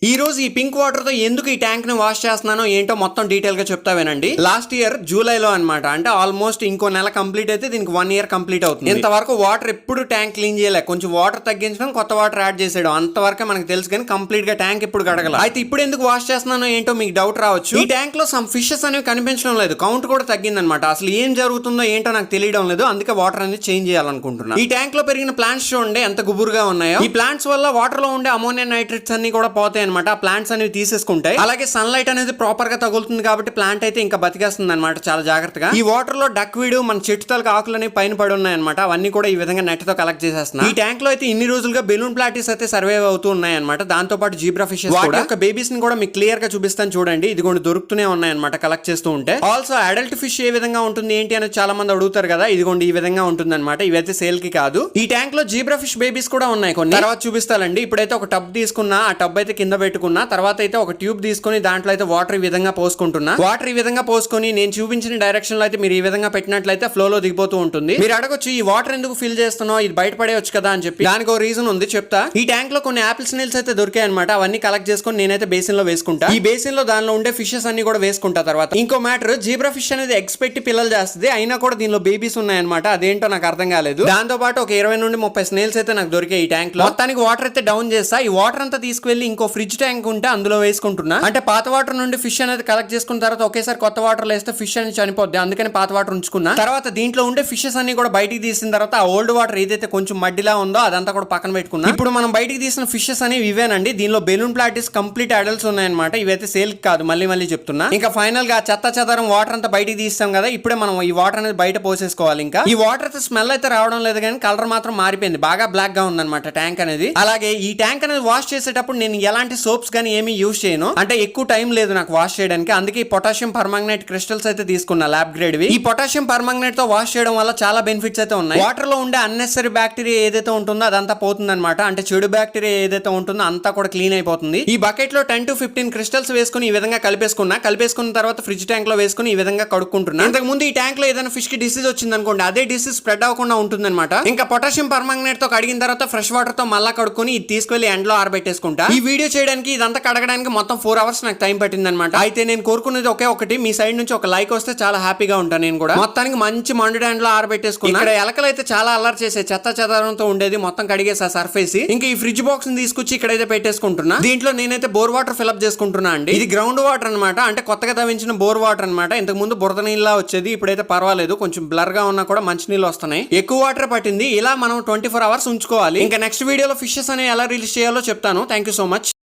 ఈ రోజు ఈ పింక్ వాటర్ తో ఎందుకు ఈ ట్యాంక్ ని వాష్ చేస్తున్నానో ఏంటో మొత్తం డీటెయిల్ గా చెప్తా వినండి. లాస్ట్ ఇయర్ జూలైలో అన్నమాట, అంటే ఆల్మోస్ట్ ఇంకో నెల కంప్లీట్ అయితే దీనికి 1 year కంప్లీట్ అవుతుంది. ఇంతవరకు వాటర్ ఎప్పుడు ట్యాంక్ క్లీన్ చేయలే, కొంచెం వాటర్ తగ్గించడం, కొత్త వాటర్ యాడ్ చేసేయడం, అంతవరకే మనకు తెలుసు కానీ కంప్లీట్ గా ట్యాంక్ ఇప్పుడు గడగల. అయితే ఇప్పుడు ఎందుకు వాష్ చేస్తున్నానో ఏంటో మీకు డౌట్ రావచ్చు. ఈ ట్యాంక్ లో సమ్ ఫిషెస్ అనేవి కనిపించడం లేదు, కౌంట్ కూడా తగ్గిందనమాట. అసలు ఏం జరుగుతుందో ఏంటో నాకు తెలియడం లేదు, అందుకే వాటర్ అనేది చేంజ్ చేయాలనుకుంటున్నా. ఈ ట్యాంక్ లో పెరిగిన ప్లాంట్స్ చూడండి ఎంత గుబురుగా ఉన్నాయో. ఈ ప్లాంట్స్ వల్ల వాటర్ లో ఉండే అమోనియా నైట్రేట్స్ అన్ని కూడా పోతాయి అనమాట. ఆ ప్లాంట్స్ అనేవి తీసేసుకుంటాయి. అలాగే సన్ లైట్ అనేది ప్రాపర్ గా తగులుతుంది కాబట్టి ప్లాంట్ అయితే ఇంకా బతికేస్తుంది అనమాట చాలా జాగ్రత్తగా. ఈ వాటర్ లో డక్ వీడ్, మన చెట్టు తలక ఆకులు అనేవి పైన పడి ఉన్నాయి అనమాట. అవన్నీ కూడా ఈ విధంగా నెట్ తో కలెక్ట్ చేసేస్తున్నా. ఈ ట్యాంక్ లో అయితే ఇన్ని రోజులుగా బెలూన్ ప్లాటీస్ అయితే సర్వైవ్ అవుతూ ఉన్నాయి అనమాట. దాంతో పాటు జీబ్రా ఫిషెస్ కూడా. ఒక బేబీస్ ని కూడా మీకు క్లియర్ గా చూపిస్తాను చూడండి. ఇది కూడా దొరుకుతూనే ఉన్నాయి అనమాట కలెక్ట్ చేస్తూ ఉంటే. ఆల్సో అడల్ట్ ఫిష్ ఏ విధంగా ఉంటుంది ఏంటి అనేది చాలా మంది అడుగుతారు కదా. ఇదిగోండి ఈ విధంగా ఉంటుంది అనమాట. ఇవైతే సేల్ కి కాదు. ఈ ట్యాంక్ లో జీబ్రా ఫిష్ బేబీస్ కూడా ఉన్నాయి కొన్ని, తర్వాత చూపిస్తానండి. ఇప్పుడైతే ఒక టబ్ తీసుకున్నా, ఆ టబ్ అయితే కింద పెట్టుకున్నా. తర్వాత అయితే ఒక ట్యూబ్ తీసుకుని దాంట్లో అయితే వాటర్ ఈ విధంగా పోసుకుంటున్నా. వాటర్ ఈ విధంగా పోసుకొని నేను చూపించిన డైరెక్షన్ లో అయితే మీరు ఈ విధంగా పెట్టినట్లయితే ఫ్లో లో దిగిపోతూ ఉంటుంది. మీరు అడగొచ్చు ఈ వాటర్ ఎందుకు ఫిల్ చేస్తున్నావు, ఇది బయటపడేయచ్చు కదా అని చెప్పి. దానికి ఒక రీజన్ ఉంది, చెప్తా. ఈ ట్యాంక్ లో కొన్ని ఆపిల్ స్నేల్స్ అయితే దొరికాయి అనమాట. అవన్నీ కలెక్ట్ చేసుకొని నేనైతే బేసిన్ లో వేసుకుంటా. ఈ బేసిన్ లో దానిలో ఉండే ఫిషెస్ అన్ని కూడా వేసుకుంటా. తర్వాత ఇంకో మ్యాటర్, జీబ్రా ఫిష్ అనేది ఎగ్స్ పెట్టి పిల్లలు చేస్తుంది, అయినా కూడా దీనిలో బేబీస్ ఉన్నాయన్నమాట. అదేంటో నాకు అర్థం కాలేదు. దాంతో పాటు ఒక 20 నుండి 30 స్నేల్స్ అయితే నాకు దొరికాయి ఈ ట్యాంక్ లో. మొత్తానికి వాటర్ అయితే డౌన్ చేస్తా. ఈ వాటర్ అంతా తీసుకువెళ్ళి ఇంకో ఫ్రిడ్జ్ ట్యాంక్ ఉంటే అందులో వేసుకుంటున్నా. అంటే పాత వాటర్ నుండి ఫిష్ అనేది కలెక్ట్ చేసుకున్న తర్వాత ఒకేసారి కొత్త వాటర్ వేస్తే ఫిష్ అనేది చనిపోద్ది, అందుకని పాత వాటర్ ఉంచుకున్నా. తర్వాత దీంట్లో ఉండే ఫిషెస్ అన్ని కూడా బయటికి తీసిన తర్వాత ఆ ఓల్డ్ వాటర్ ఏదైతే కొంచెం మడ్డిలా ఉందో అదంతా కూడా పక్కన పెట్టుకున్నా. ఇప్పుడు మనం బయటికి తీసిన ఫిషెస్ అనేవి ఇవేనండి. దీనిలో బెలూన్ ప్లాటీస్ కంప్లీట్ అడల్ట్స్ ఉన్నాయన్నమాట. ఇవైతే సేల్ కాదు, మళ్ళీ చెప్తున్నా. ఇంకా ఫైనల్ గా చెత్త చెదారం వాటర్ అంతా బయటికి తీస్తాం కదా, ఇప్పుడే మనం ఈ వాటర్ అనేది బయట పోసేసుకోవాలి. ఇంకా ఈ వాటర్ అయితే స్మెల్ అయితే రావడం లేదు కానీ కలర్ మాత్రం మారిపోయింది, బాగా బ్లాక్ గా ఉందన్నమాట ట్యాంక్ అనేది. అలాగే ఈ ట్యాంక్ అనేది వాష్ చేసేటప్పుడు నేను ఎలాంటి సోప్స్ కానీ ఏమీ యూజ్ చేయను, అంటే ఎక్కువ టైం లేదు నాకు వాష్ చేయడానికి. అందుకే ఈ పొటాషియం పర్మాంగనేట్ క్రిస్టల్స్ అయితే తీసుకున్నా, ల్యాబ్ గ్రేడ్ వి. ఈ పొటాషియం పర్మాంగనేట్ తో వాష్ చేయడం వల్ల చాలా బెనిఫిట్స్ అయితే ఉన్నాయి. వాటర్ లో ఉండే అన్నెసరీ బ్యాక్టీరియా ఏదైతే ఉంటుందో అదంతా పోతుంది అనమాట. అంటే చెడు బ్యాక్టీరియా ఏదైతే ఉంటుందో అంతా కూడా క్లీన్ అయిపోతుంది. ఈ బకెట్ లో 10 to 15 క్రిస్టల్స్ వేసుకుని ఈ విధంగా కలిపేసుకున్న తర్వాత ఫ్రిడ్జ్ ట్యాంక్ లో వేసుకుని ఈ విధంగా కడుక్కుంటున్నా. ఇంతకు ముందు ఈ ట్యాంక్ లో ఏదైనా ఫిష్ కి డిసీజ్ వచ్చింది అనుకోండి, అదే డిసీజ్ స్ప్రెడ్ అవ్వకుండా ఉంటుంది అనమాట. ఇంకా పొటాషియం పర్మాంగనేట్ తో కడిగిన తర్వాత ఫ్రెష్ వాటర్ తో మళ్ళా కడుక్కొని ఇది తీసుకెళ్లి ఎండ్ లో ఆరబెట్టేసుకుంటా. ఈ వీడియో చేయడానికి ఇదంతా కడగడానికి మొత్తం 4 hours నాకు టైం పట్టింది అనమాట. అయితే నేను కోరుకునేది ఒకే ఒకటి, మీ సైడ్ నుంచి ఒక లైక్ వస్తే చాలా హ్యాపీగా ఉంటాను నేను కూడా. మొత్తానికి మంచి మండు డాండ్ లో ఆరబెట్టేసుకున్నా. ఇక్కడ ఎలకలు అయితే చాలా అల్లరి చేసే, చెత్త చెదారంతో ఉండేది మొత్తం కడిగేసా సర్ఫేస్. ఇంకా ఈ ఫ్రిడ్జ్ బాక్స్ ని తీసుకొచ్చి ఇక్కడైతే పెట్టేసుకుంటున్నా. దీంట్లో నేనైతే బోర్ వాటర్ ఫిల్అప్ చేసుకుంటున్నా అండి. ఇది గ్రౌండ్ వాటర్ అనమాట, అంటే కొత్తగా తవ్వించిన బోర్ వాటర్ అనమాట. ఇంతకు ముందు బురద నీళ్ళ వచ్చేది, ఇప్పుడైతే పర్వాలేదు, కొంచెం బ్లర్ గా ఉన్నా కూడా మంచి నీళ్ళు వస్తున్నాయి. ఎక్కువ వాటర్ పట్టింది. ఇలా మనం 24 hours ఉంచుకోవాలి. ఇంకా నెక్స్ట్ వీడియోలో ఫిషెస్ అనేవి ఎలా రిలీజ్ చేయాలో చెప్తాను. Thank you so much.